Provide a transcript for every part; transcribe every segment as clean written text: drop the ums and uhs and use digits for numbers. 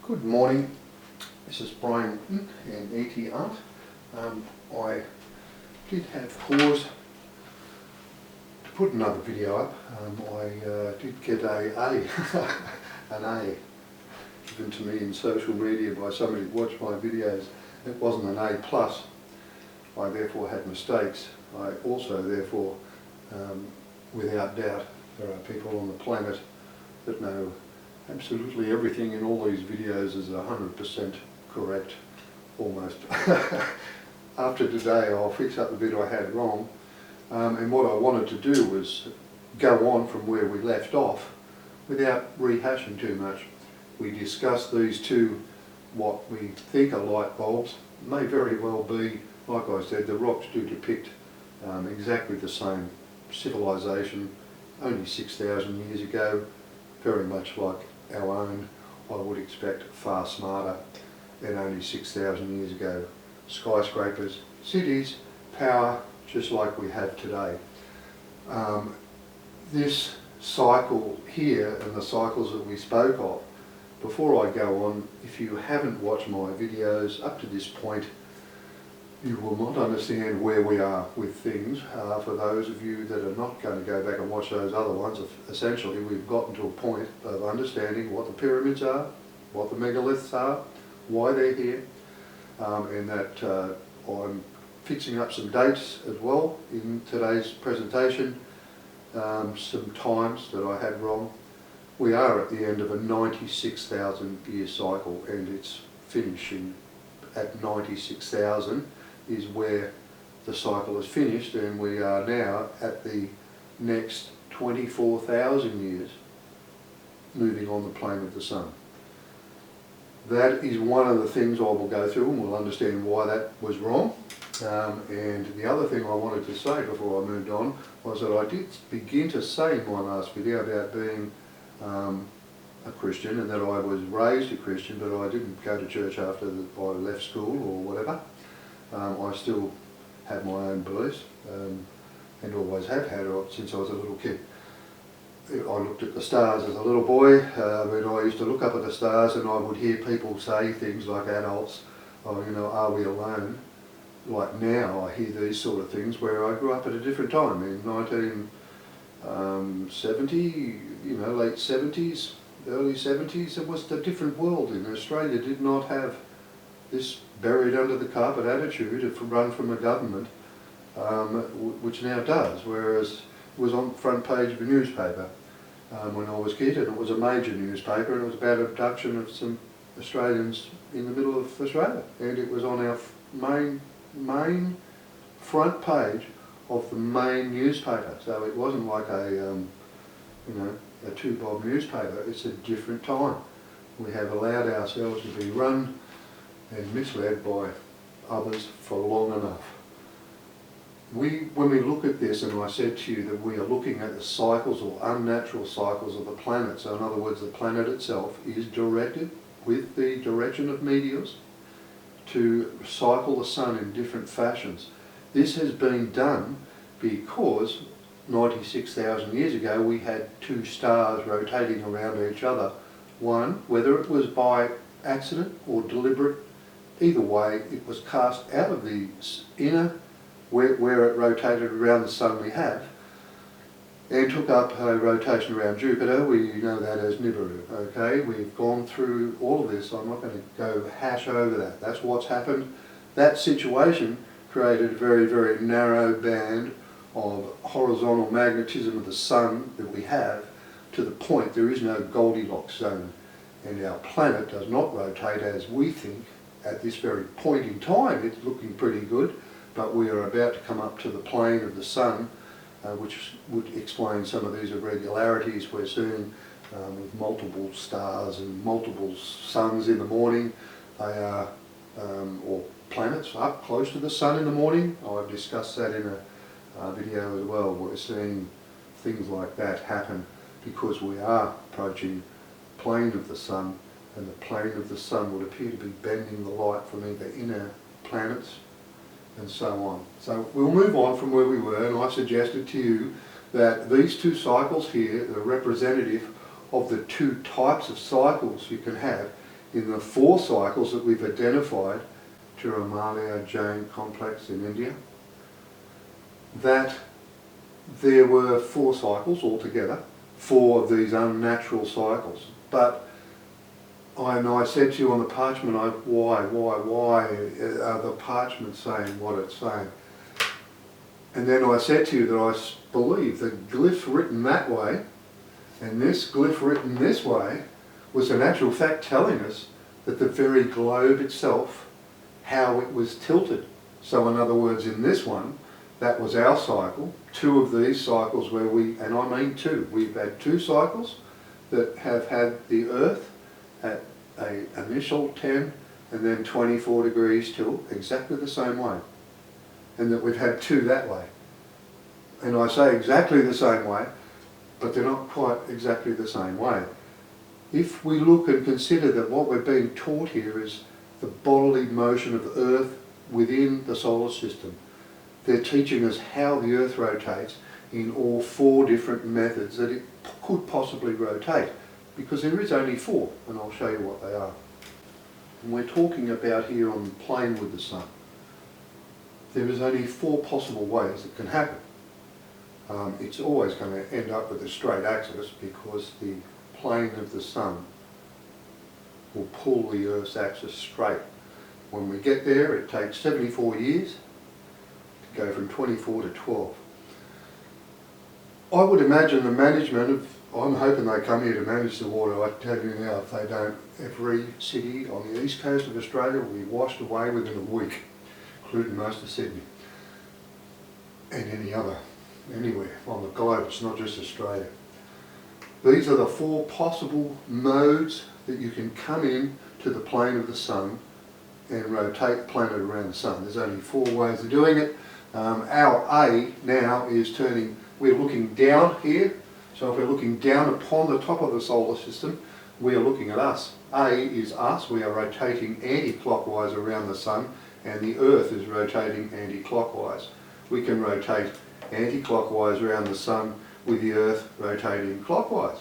Good morning, this is Brian and ET Art. I did have cause to put another video up. I did get an A given to me in social media by somebody who watched my videos. It wasn't an A+. I therefore had mistakes. I also therefore, without doubt, there are people on the planet that know absolutely everything in all these videos is 100% correct, almost. After today I'll fix up the bit I had wrong, and what I wanted to do was go on from where we left off without rehashing too much. We discussed these two, what we think are light bulbs, may very well be, like I said, the rocks do depict exactly the same civilization only 6,000 years ago, very much like our own. I would expect far smarter than only 6,000 years ago. Skyscrapers, cities, power, just like we have today. This cycle here and the cycles that we spoke of, before I go on, if you haven't watched my videos up to this point, you will not understand where we are with things. For those of you that are not going to go back and watch those other ones, essentially we've gotten to a point of understanding what the pyramids are, what the megaliths are, why they're here, and that I'm fixing up some dates as well in today's presentation, some times that I had wrong. We are at the end of a 96,000 year cycle, and it's finishing at 96,000 is where the cycle is finished, and we are now at the next 24,000 years moving on the plane of the sun. That is one of the things I will go through, and we'll understand why that was wrong. And the other thing I wanted to say before I moved on was that I did begin to say in my last video about being a Christian, and that I was raised a Christian, but I didn't go to church after I left school or whatever. I still have my own beliefs, and always have had since I was a little kid. I looked at the stars as a little boy, when I used to look up at the stars, and I would hear people say things like adults, oh, you know, are we alone? Like now I hear these sort of things, where I grew up at a different time, in 1970, you know, late 70s, early 70s. It was a different world. In Australia did not have this buried under the carpet attitude run from a government, which now does, whereas it was on the front page of a newspaper when I was a kid, and it was a major newspaper, and it was about abduction of some Australians in the middle of Australia, and it was on our main front page of the main newspaper. So it wasn't like a you know, a two-bob newspaper. It's a different time. We have allowed ourselves to be run and misled by others for long enough. When we look at this, and I said to you that we are looking at the cycles or unnatural cycles of the planet, so in other words the planet itself is directed with the direction of meteors to cycle the sun in different fashions. This has been done because 96,000 years ago we had two stars rotating around each other. One, whether it was by accident or deliberate, either way, it was cast out of the inner, where it rotated around the sun we have, and took up a rotation around Jupiter. We know that as Nibiru. Okay, we've gone through all of this. I'm not going to go hash over that. That's what's happened. That situation created a very, very narrow band of horizontal magnetism of the sun that we have, to the point there is no Goldilocks zone, and our planet does not rotate as we think. At this very point in time it's looking pretty good, but we are about to come up to the plane of the sun, which would explain some of these irregularities we're seeing with multiple stars and multiple suns in the morning. They are, or planets up close to the sun in the morning. I've discussed that in a video as well. We're seeing things like that happen because we are approaching the plane of the sun, and the plane of the sun would appear to be bending the light from either inner planets and so on. So we'll move on from where we were, and I suggested to you that these two cycles here are representative of the two types of cycles you can have in the 4 cycles that we've identified, Tirumala Jain complex in India, that there were 4 cycles altogether, 4 of these unnatural cycles. But I said to you on the parchment, why are the parchment saying what it's saying? And then I said to you that I believe the glyph written that way and this glyph written this way was in actual fact telling us that the very globe itself, how it was tilted. So in other words, in this one, that was our cycle. 2 of these cycles where and I mean 2, we've had 2 cycles that have had the Earth at an initial 10 and then 24 degrees tilt, exactly the same way. And that we've had 2 that way. And I say exactly the same way, but they're not quite exactly the same way. If we look and consider that what we're being taught here is the bodily motion of Earth within the solar system, they're teaching us how the Earth rotates in all 4 different methods that it could possibly rotate, because there is only 4, and I'll show you what they are. And we're talking about here on the plane with the Sun. There is only 4 possible ways it can happen. It's always going to end up with a straight axis because the plane of the Sun will pull the Earth's axis straight. When we get there, it takes 74 years to go from 24 to 12. I would imagine the management of, I'm hoping they come here to manage the water. I tell you now, if they don't, every city on the east coast of Australia will be washed away within a week, including most of Sydney and anywhere on the globe. It's not just Australia. These are the 4 possible modes that you can come in to the plane of the Sun and rotate the planet around the Sun. There's only 4 ways of doing it. Our A now is turning, we're looking down here, so if we're looking down upon the top of the solar system, we are looking at us. A is us, we are rotating anti-clockwise around the Sun, and the Earth is rotating anti-clockwise. We can rotate anti-clockwise around the Sun with the Earth rotating clockwise,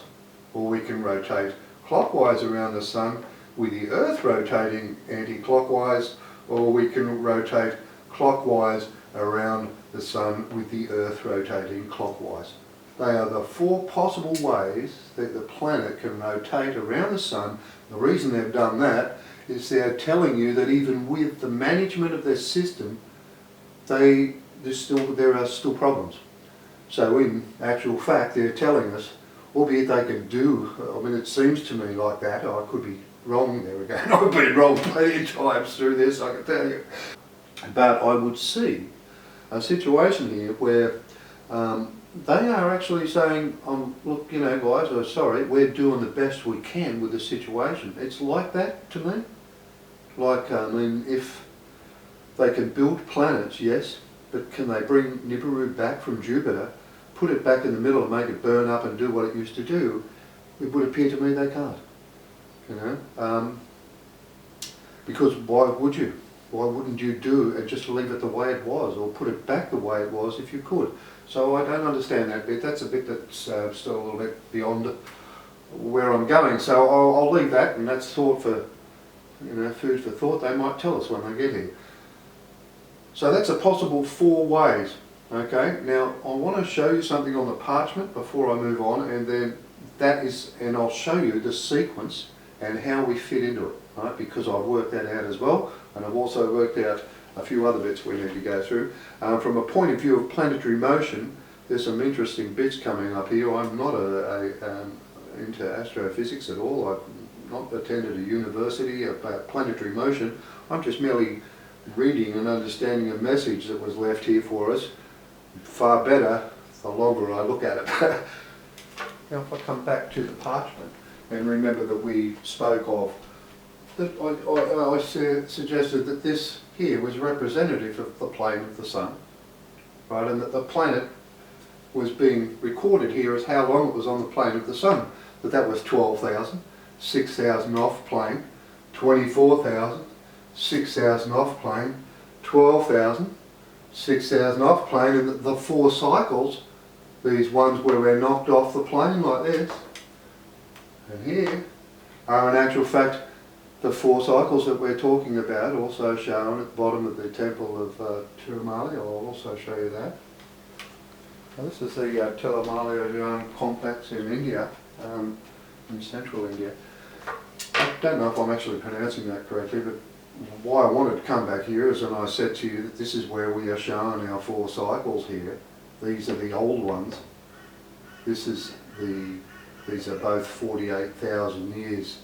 or we can rotate clockwise around the Sun with the Earth rotating anti-clockwise, or we can rotate clockwise around the Sun with the Earth rotating clockwise. They are the 4 possible ways that the planet can rotate around the Sun. The reason they've done that is they're telling you that even with the management of their system, there are still problems. So in actual fact, they're telling us, albeit they can do, I mean, it seems to me like that. I could be wrong there again. I've been wrong plenty of times through this, I can tell you. But I would see a situation here where they are actually saying, look, you know, guys, I'm sorry, we're doing the best we can with the situation. It's like that to me. Like, I mean, if they can build planets, yes, but can they bring Nibiru back from Jupiter, put it back in the middle and make it burn up and do what it used to do? It would appear to me they can't. You know, because why would you? Why wouldn't you do and just leave it the way it was, or put it back the way it was if you could? So I don't understand that bit. That's a bit that's still a little bit beyond where I'm going. So I'll leave that, and that's thought for, you know, food for thought. They might tell us when they get here. So that's a possible 4 ways. Okay. Now I want to show you something on the parchment before I move on, and then and I'll show you the sequence and how we fit into it. Right? Because I've worked that out as well, and I've also worked out a few other bits we need to go through. From a point of view of planetary motion, there's some interesting bits coming up here. I'm not into astrophysics at all. I've not attended a university about planetary motion. I'm just merely reading and understanding a message that was left here for us. Far better the longer I look at it. Now if I come back to the parchment and remember that we spoke of, that I suggested that this here was representative of the plane of the Sun, right, and that the planet was being recorded here as how long it was on the plane of the Sun, that was 12,000, 6,000 off plane, 24,000, 6,000 off plane, 12,000, 6,000 off plane, and the 4 cycles, these ones where we're knocked off the plane like this, and here, are in actual fact the 4 cycles that we're talking about, also shown at the bottom of the temple of Tirumali. I'll also show you that. Now, this is the Tirumali complex in India, in central India. I don't know if I'm actually pronouncing that correctly, but why I wanted to come back here is when I said to you that this is where we are showing our 4 cycles here. These are the old ones. These are both 48,000 years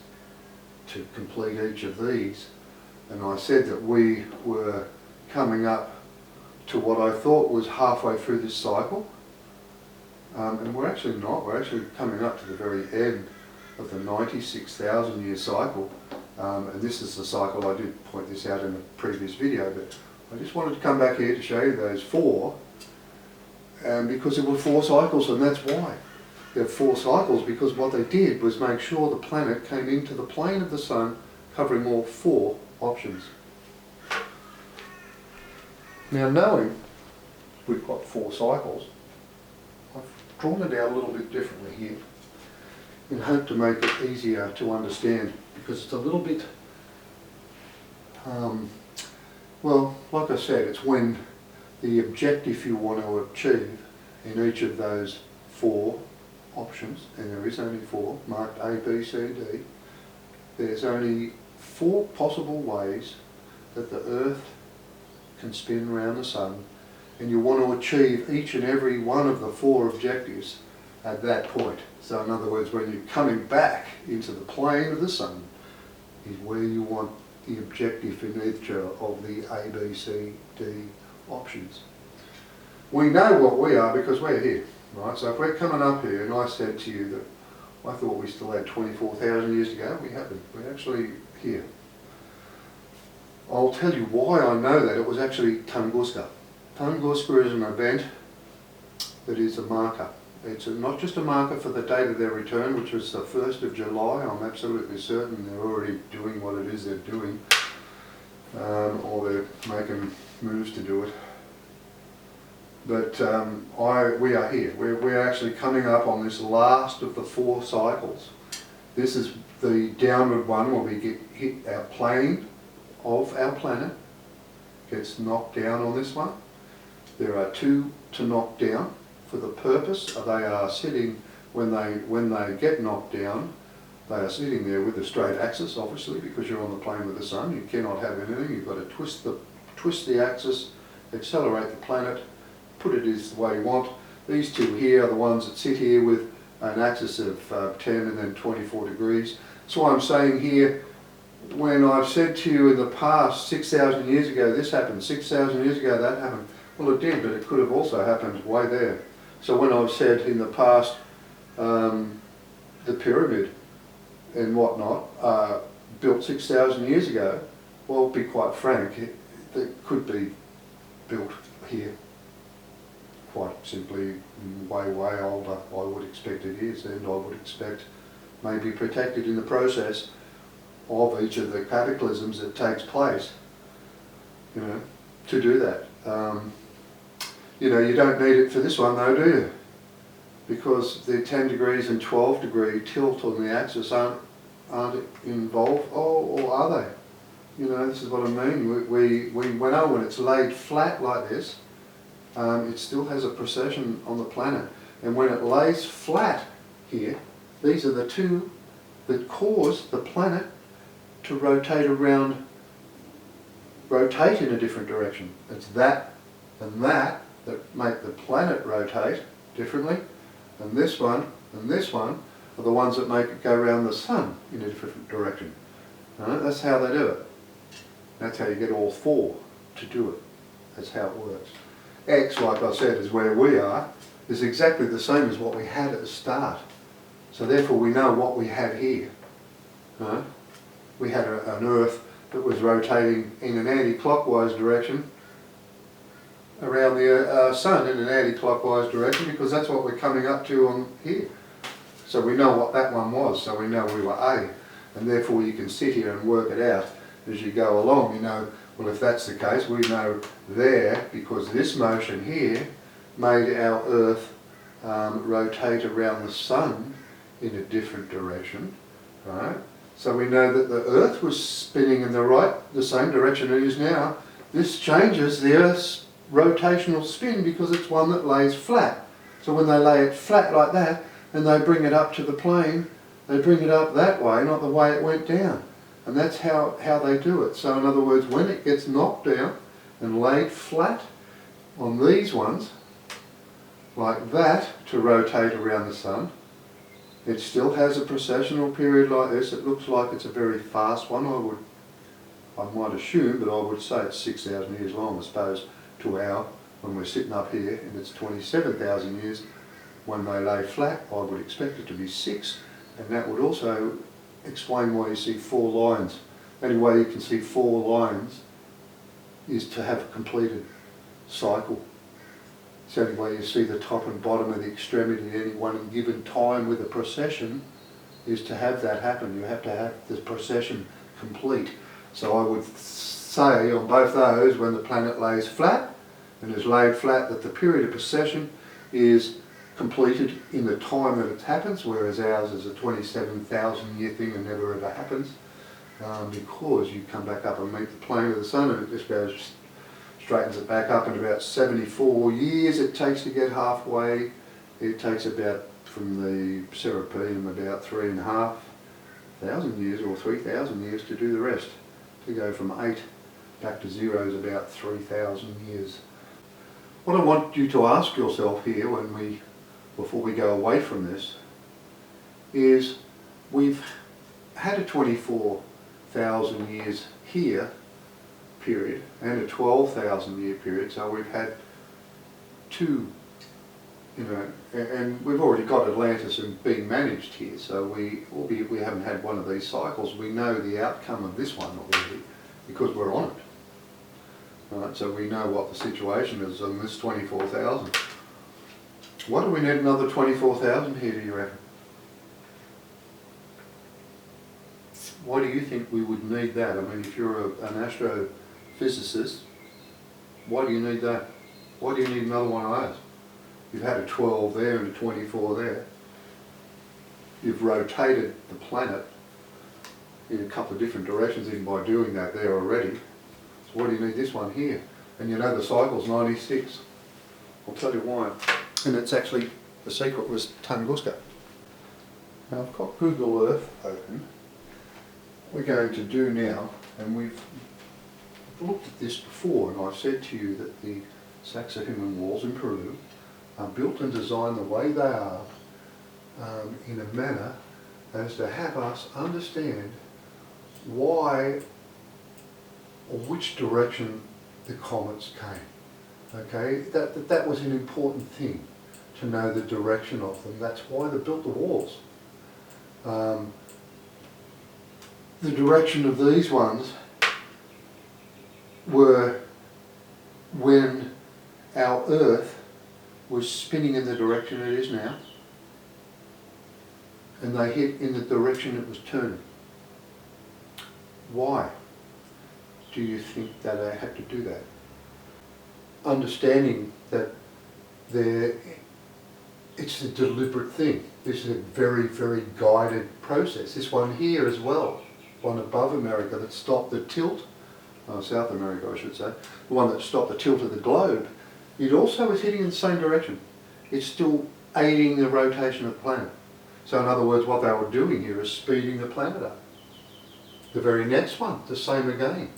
to complete each of these. And I said that we were coming up to what I thought was halfway through this cycle. And we're actually not. We're actually coming up to the very end of the 96,000 year cycle. And this is the cycle, I did point this out in a previous video, but I just wanted to come back here to show you those 4. Because there were 4 cycles, and that's why. There are 4 cycles, because what they did was make sure the planet came into the plane of the sun, covering all 4 options. Now, knowing we've got 4 cycles, I've drawn it out a little bit differently here in hope to make it easier to understand, because it's a little bit, well, like I said, it's when the objective you want to achieve in each of those 4 options, and there is only 4, marked A, B, C, D, there's only 4 possible ways that the Earth can spin around the sun, and you want to achieve each and every one of the 4 objectives at that point. So in other words, when you're coming back into the plane of the sun is where you want the objective in each of the A, B, C, D options. We know what we are because we're here, right? So if we're coming up here and I said to you that I thought we still had 24,000 years to go, we haven't. We're actually here. I'll tell you why I know that. It was actually Tunguska. Tunguska is an event that is a marker. It's not just a marker for the date of their return, which was the 1st of July. I'm absolutely certain they're already doing what it is they're doing, or they're making moves to do it. But we are here. We're actually coming up on this last of the 4 cycles. This is the downward one where we hit our plane of our planet. Gets knocked down on this one. There are 2 to knock down for the purpose. They are sitting, when they get knocked down, they are sitting there with a straight axis, obviously, because you're on the plane with the sun. You cannot have anything. You've got to twist the axis, accelerate the planet, put it as the way you want. These 2 here are the ones that sit here with an axis of 10 and then 24 degrees. That's why I'm saying here, when I've said to you in the past, 6,000 years ago this happened, 6,000 years ago that happened. Well, it did, but it could have also happened way there. So when I've said in the past, the pyramid and whatnot, built 6,000 years ago, well, to be quite frank, it could be built here quite simply way, way older. I would expect it is, and I would expect maybe protected in the process of each of the cataclysms that takes place, you know, to do that. You know, you don't need it for this one though, do you? Because the 10 degrees and 12 degree tilt on the axis aren't involved, or are they? You know, this is what I mean. We know when it's laid flat like this, it still has a precession on the planet. And when it lays flat here, these are the 2 that cause the planet to rotate in a different direction. It's that and that make the planet rotate differently, and this one are the ones that make it go around the sun in a different direction. That's how they do it. That's how you get all 4 to do it. That's how it works. X, like I said, is where we are, is exactly the same as what we had at the start. So therefore we know what we had here. We had an Earth that was rotating in an anti-clockwise direction around the sun in an anti-clockwise direction, because that's what we're coming up to on here. So we know what that one was, so we know we were A, and therefore you can sit here and work it out as you go along. You know, well, if that's the case, we know there, because this motion here made our Earth rotate around the sun in a different direction, right? So we know that the Earth was spinning in the same direction it is now. This changes the Earth's rotational spin because it's one that lays flat. So when they lay it flat like that and they bring it up to the plane, they bring it up that way, not the way it went down. And that's how they do it. So in other words, when it gets knocked down and laid flat on these ones, like that, to rotate around the sun, it still has a precessional period like this. It looks like it's a very fast one, I might assume, but I would say it's 6,000 years long as opposed to when we're sitting up here and it's 27,000 years. When they lay flat, I would expect it to be 6, and that would also explain why you see 4 lines. The only way you can see 4 lines is to have a completed cycle. It's the only way you see the top and bottom of the extremity at any one given time with a precession is to have that happen. You have to have the precession complete. So I would say on both those, when the planet lays flat and is laid flat, that the period of precession is completed in the time that it happens, whereas ours is a 27,000 year thing and never ever happens, because you come back up and meet the plane of the sun and it just goes, straightens it back up in about 74 years it takes to get halfway. It takes about, from the Serapeum, about 3,500 years or 3,000 years to do the rest. To go from 8 back to 0 is about 3,000 years. What I want you to ask yourself here before we go away from this is, we've had a 24,000 years here period and a 12,000 year period, so we've had 2, and we've already got Atlantis and being managed here, so we haven't had one of these cycles. We know the outcome of this one already because we're on it. Right, so we know what the situation is on this 24,000. Why do we need another 24,000 here, do you reckon? Why do you think we would need that? I mean, if you're an astrophysicist, why do you need that? Why do you need another one of those? You've had a 12 there and a 24 there. You've rotated the planet in a couple of different directions even by doing that there already. So why do you need this one here? And you know the cycle's 96. I'll tell you why. And it's actually, the secret was Tunguska. Now I've got Google Earth open. We're going to do now, and we've looked at this before, and I've said to you that the Saxahuman walls in Peru are built and designed the way they are in a manner as to have us understand why or which direction the comets came. Okay, that was an important thing, to know the direction of them. That's why they built the walls. The direction of these ones were when our Earth was spinning in the direction it is now, and they hit in the direction it was turning. Why do you think that they had to do that? Understanding that it's a deliberate thing. This is a very, very guided process. This one here as well, one above America that stopped the tilt, South America I should say, the one that stopped the tilt of the globe, it also is heading in the same direction. It's still aiding the rotation of the planet. So in other words, what they were doing here is speeding the planet up. The very next one, the same again.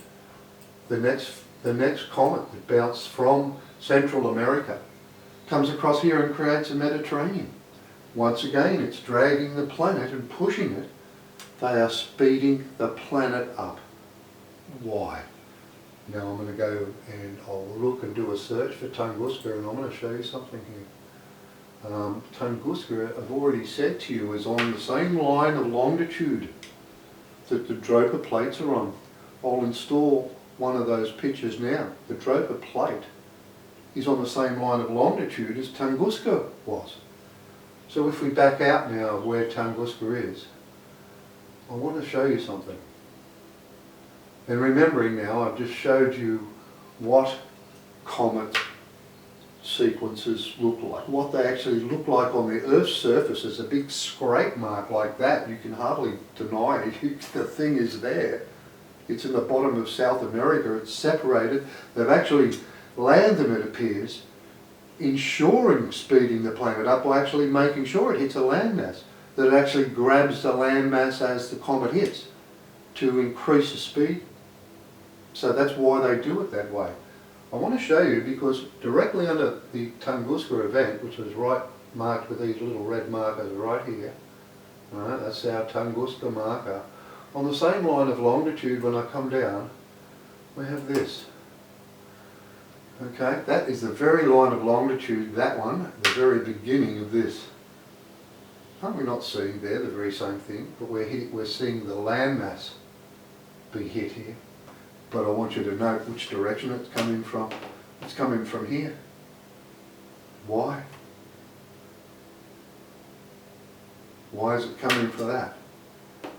The next comet that bounced from Central America comes across here and creates a Mediterranean. Once again, it's dragging the planet and pushing it. They are speeding the planet up. Why? Now I'm going to go and I'll look and do a search for Tunguska, and I'm going to show you something here. Tunguska, I've already said to you, is on the same line of longitude that the Dropa plates are on. I'll install one of those pictures now. The Dropa plate is on the same line of longitude as Tunguska was. So if we back out now of where Tunguska is, I want to show you something. And remembering now, I've just showed you what comet sequences look like. What they actually look like on the Earth's surface is a big scrape mark like that. You can hardly deny it. The thing is there. It's in the bottom of South America. It's separated. They've actually landed them, it appears, ensuring speeding the planet up by actually making sure it hits a landmass, that it actually grabs the landmass as the comet hits to increase the speed. So that's why they do it that way. I want to show you because directly under the Tunguska event, which was right marked with these little red markers right here, that's our Tunguska marker. On the same line of longitude, when I come down, we have this. Okay, that is the very line of longitude, that one, at the very beginning of this. Aren't we not seeing there the very same thing? But we're seeing the landmass be hit here. But I want you to note which direction it's coming from. It's coming from here. Why? Why is it coming from that?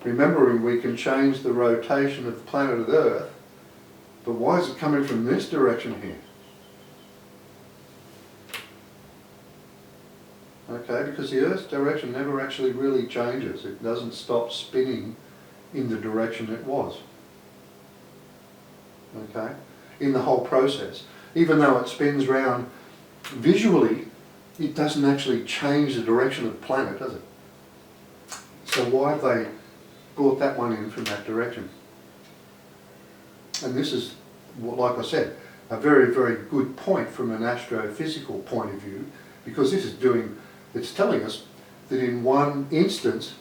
Remembering we can change the rotation of the planet Earth, but why is it coming from this direction here? Okay, because the Earth's direction never actually really changes. It doesn't stop spinning in the direction it was. Okay, in the whole process. Even though it spins round visually, it doesn't actually change the direction of the planet, does it? So why have they brought that one in from that direction? And this is, like I said, a very, very good point from an astrophysical point of view, because this is it's telling us that in one instance,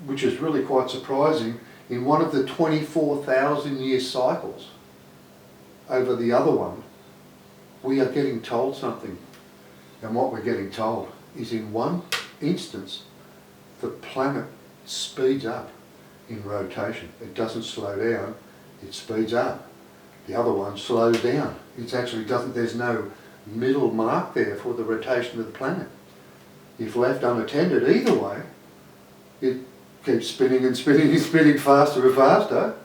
which is really quite surprising, in one of the 24,000 year cycles over the other one, we are getting told something. And what we're getting told is in one instance, the planet speeds up in rotation. It doesn't slow down, it speeds up. The other one slows down. It actually doesn't, there's no middle mark there for the rotation of the planet. If left unattended either way, it keeps spinning and spinning and spinning faster and faster.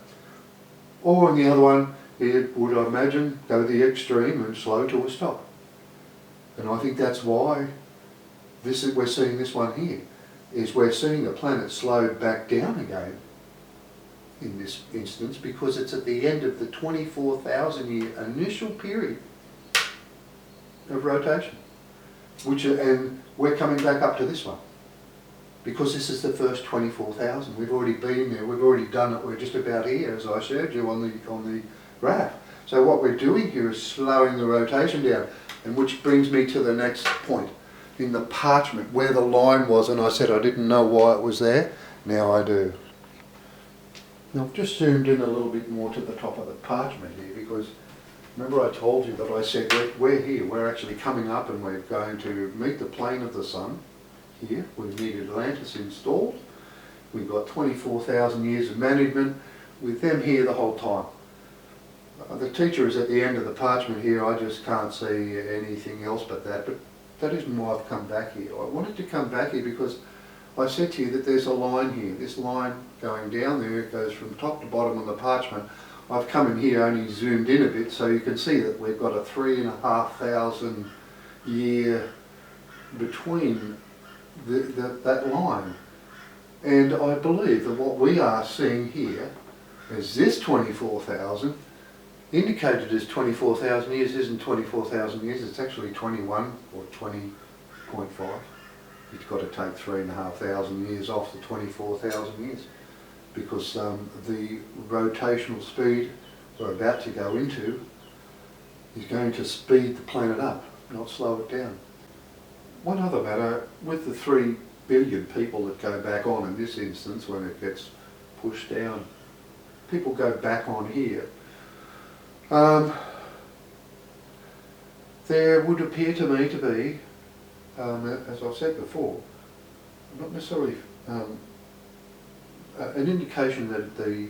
Or in the other one, it would, I imagine, go to the extreme and slow to a stop. And I think that's why we're seeing this one here, is we're seeing the planet slowed back down again in this instance, because it's at the end of the 24,000 year initial period of rotation. And we're coming back up to this one, because this is the first 24,000. We've already been there, we've already done it, we're just about here, as I showed you on the graph. So what we're doing here is slowing the rotation down, and which brings me to the next point. In the parchment, where the line was, and I said I didn't know why it was there, now I do. Now I've just zoomed in a little bit more to the top of the parchment here, because remember I told you that I said we're here, we're actually coming up and we're going to meet the plane of the sun here. We need Atlantis installed. We've got 24,000 years of management with them here the whole time. The teacher is at the end of the parchment here. I just can't see anything else but that, but that isn't why I've come back here. I wanted to come back here because I said to you that there's a line here. This line going down there, it goes from top to bottom on the parchment. I've come in here, only zoomed in a bit, so you can see that we've got a 3,500 year between that line. And I believe that what we are seeing here is this 24,000, indicated as 24,000 years, isn't 24,000 years, it's actually 21 or 20.5. You've got to take 3,500 years off the 24,000 years, because the rotational speed we're about to go into is going to speed the planet up, not slow it down. One other matter, with the 3 billion people that go back on in this instance when it gets pushed down, people go back on here, there would appear to me to be, as I've said before, not necessarily an indication that the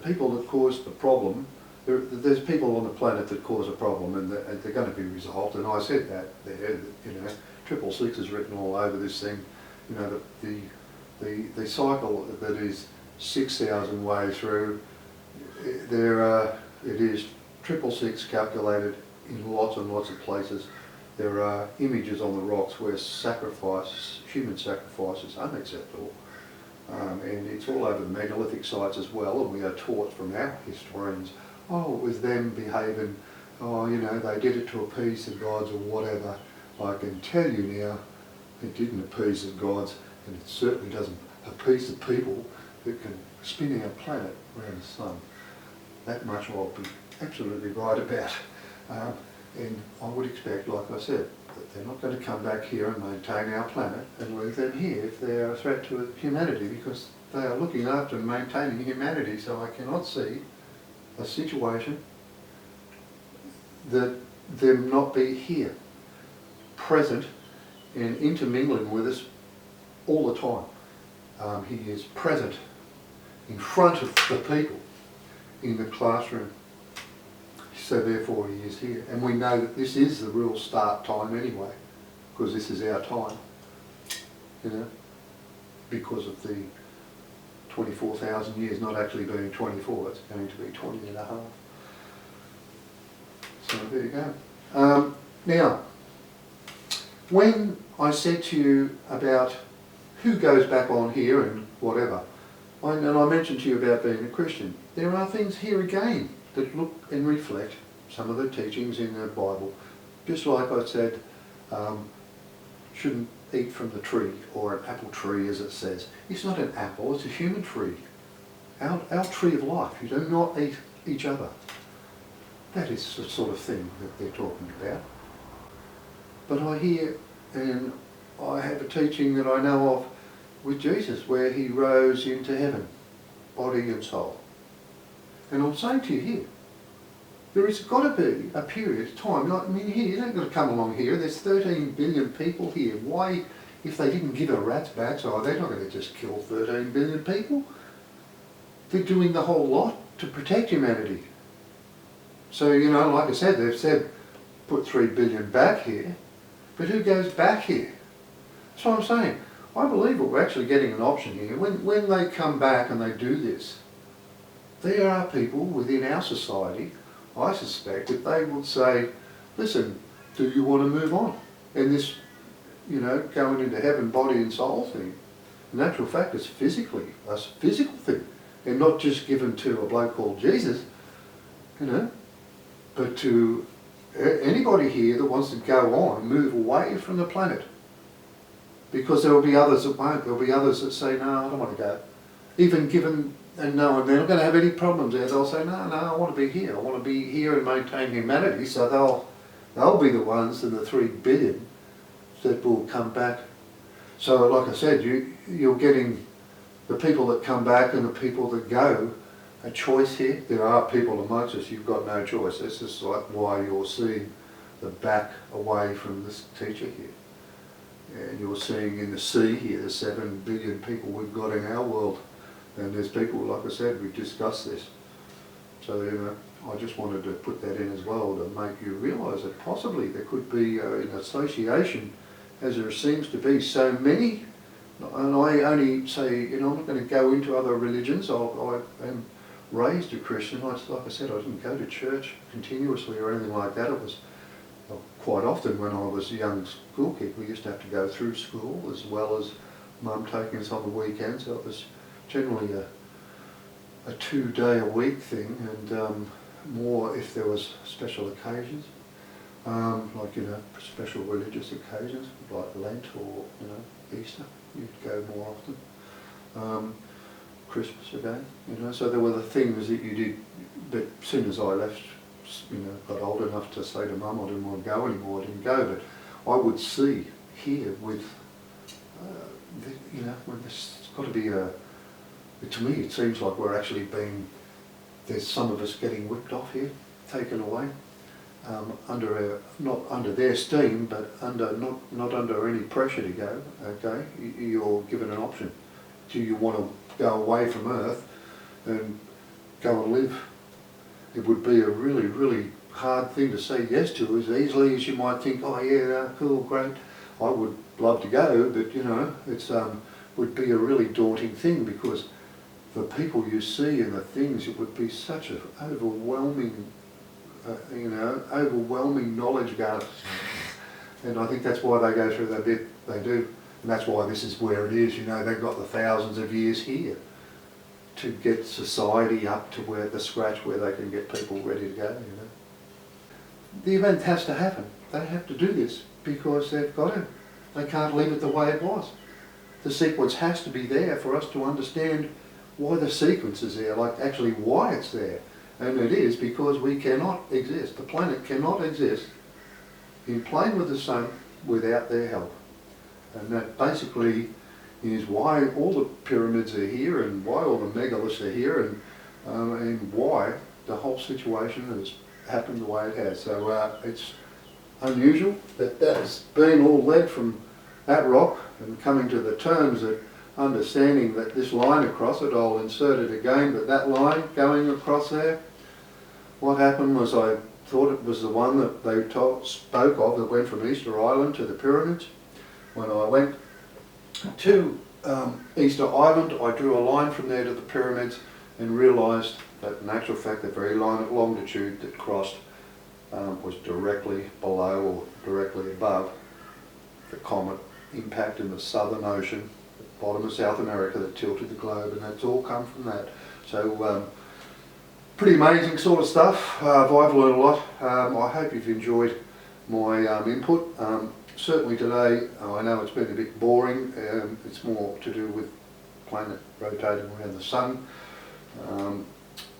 people that caused the problem, there's people on the planet that cause a problem, and they're going to be resolved. And I said that there, you know, 666 is written all over this thing. You know, the cycle that is 6,000 way through, it is 666 calculated in lots and lots of places There are images on the rocks where human sacrifice is unacceptable. And it's all over the megalithic sites as well, and we are taught from our historians, oh, it was them behaving, oh, you know, they did it to appease the gods or whatever. I can tell you now, it didn't appease the gods, and it certainly doesn't appease the people that can spin our planet around the sun. That much I'll be absolutely right about. And I would expect, like I said, that they're not going to come back here and maintain our planet and leave them here if they are a threat to humanity, because they are looking after and maintaining humanity. So I cannot see a situation that them not be here, present and intermingling with us all the time. He is present in front of the people in the classroom. So therefore he is here. And we know that this is the real start time anyway, because this is our time, you know, because of the 24,000 years not actually being 24, it's going to be 20 and a half. So there you go. Now, when I said to you about who goes back on here and whatever, and I mentioned to you about being a Christian, there are things here again that look and reflect some of the teachings in the Bible. Just like I said, shouldn't eat from the tree, or an apple tree as it says. It's not an apple, it's a human tree. Our tree of life. You do not eat each other. That is the sort of thing that they're talking about. But I hear, and I have a teaching that I know of with Jesus, where he rose into heaven, body and soul. And I'm saying to you here, there has got to be a period of time. I mean, here, you don't got to come along here. There's 13 billion people here. Why, if they didn't give a rat's backside, they're not going to just kill 13 billion people. They're doing the whole lot to protect humanity. So, you know, like I said, they've said, put 3 billion back here. But who goes back here? That's what I'm saying. I believe that we're actually getting an option here. When they come back and they do this, there are people within our society, I suspect, that they will say, listen, do you want to move on? And this, you know, going into heaven, body and soul thing, in actual fact, it's physically, a physical thing. And not just given to a bloke called Jesus, you know, but to anybody here that wants to go on, move away from the planet. Because there will be others that won't. There will be others that say, no, I don't want to go. Even given, and no, they're not going to have any problems there. They'll say, no, I want to be here. I want to be here and maintain humanity. So they'll be the ones in the 3 billion that will come back. So like I said, you're getting the people that come back and the people that go a choice here. There are people amongst us, you've got no choice. This is like why you're seeing the back away from this teacher here. And you're seeing in the sea here, the 7 billion people we've got in our world. And there's people, like I said, we've discussed this. So, you know, I just wanted to put that in as well to make you realise that possibly there could be an association, as there seems to be so many. And I only say, you know, I'm not going to go into other religions. I am raised a Christian. Like I said, I didn't go to church continuously or anything like that. It was quite often when I was a young school kid, we used to have to go through school as well as Mum taking us on the weekends. So it was generally a 2-day-a-week thing, and more if there was special occasions, like, you know, special religious occasions like Lent or, you know, Easter. You'd go more often. Christmas again, you know. So there were the things that you did, but as soon as I left, you know, got old enough to say to Mum I didn't want to go anymore, I didn't go. But I would see here with, you know, when there's got to be to me it seems like we're actually being, there's some of us getting whipped off here, taken away, not under their steam, but not under any pressure to go, okay? You're given an option. Do you want to go away from Earth and go and live? It would be a really, really hard thing to say yes to, as easily as you might think, oh yeah, cool, great, I would love to go, but you know, it's would be a really daunting thing, because the people you see and the things, it would be such an overwhelming, you know, overwhelming knowledge about And I think that's why they go through the bit they do. And that's why this is where it is. You know, they've got the thousands of years here to get society up to where the scratch where they can get people ready to go, you know. The event has to happen. They have to do this because they've got to. They can't leave it the way it was. The sequence has to be there for us to understand why the sequence is there, like actually why it's there. And it is because we cannot exist, the planet cannot exist in plane with the sun without their help. And that basically is why all the pyramids are here and why all the megaliths are here and why the whole situation has happened the way it has. So it's unusual that that's been all led from that rock and coming to the terms that understanding that this line across it, I'll insert it again, but that line going across there, what happened was I thought it was the one that they spoke of that went from Easter Island to the pyramids. When I went to Easter Island, I drew a line from there to the pyramids and realised that in actual fact the very line of longitude that crossed was directly below or directly above the comet impact in the Southern Ocean, the bottom of South America that tilted the globe, and that's all come from that. So pretty amazing sort of stuff. I've learned a lot. I hope you've enjoyed my input. Certainly today, I know it's been a bit boring. It's more to do with the planet rotating around the sun.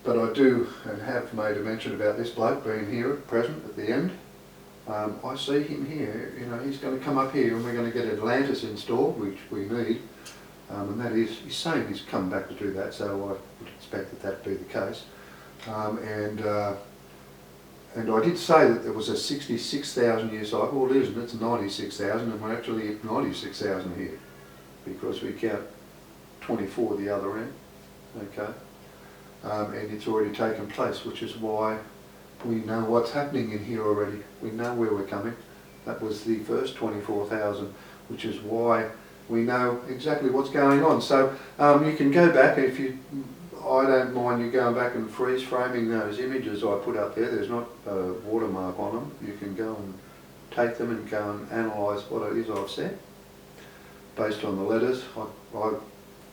But I do and have made a mention about this bloke being here at present at the end. I see him here, you know, he's going to come up here and we're going to get Atlantis installed, which we need. And that is, he's saying he's come back to do that, so I would expect that that be the case. And I did say that there was a 66,000 year cycle. Well, it isn't, it's 96,000, and we're actually at 96,000 here because we count 24 the other end, okay? And it's already taken place, which is why we know what's happening in here already. We know where we're coming. That was the first 24,000, which is why we know exactly what's going on. So you can go back, if you, I don't mind you going back and freeze framing those images I put up there. There's not a watermark on them. You can go and take them and go and analyse what it is I've said based on the letters. I've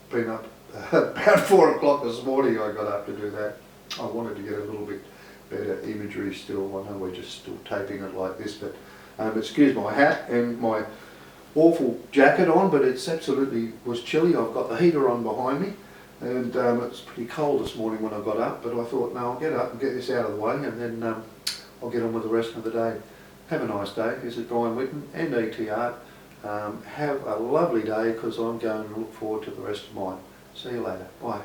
been up about 4 o'clock this morning. I got up to do that. I wanted to get a little bit better imagery still. I know we're just still taping it like this, but excuse my hat and my awful jacket on, but it's absolutely was chilly. I've got the heater on behind me, and it's pretty cold this morning when I got up, but I thought, no, I'll get up and get this out of the way, and then I'll get on with the rest of the day. Have a nice day. This is Brian Whitten and ET Art. Have a lovely day, because I'm going to look forward to the rest of mine. See you later. Bye.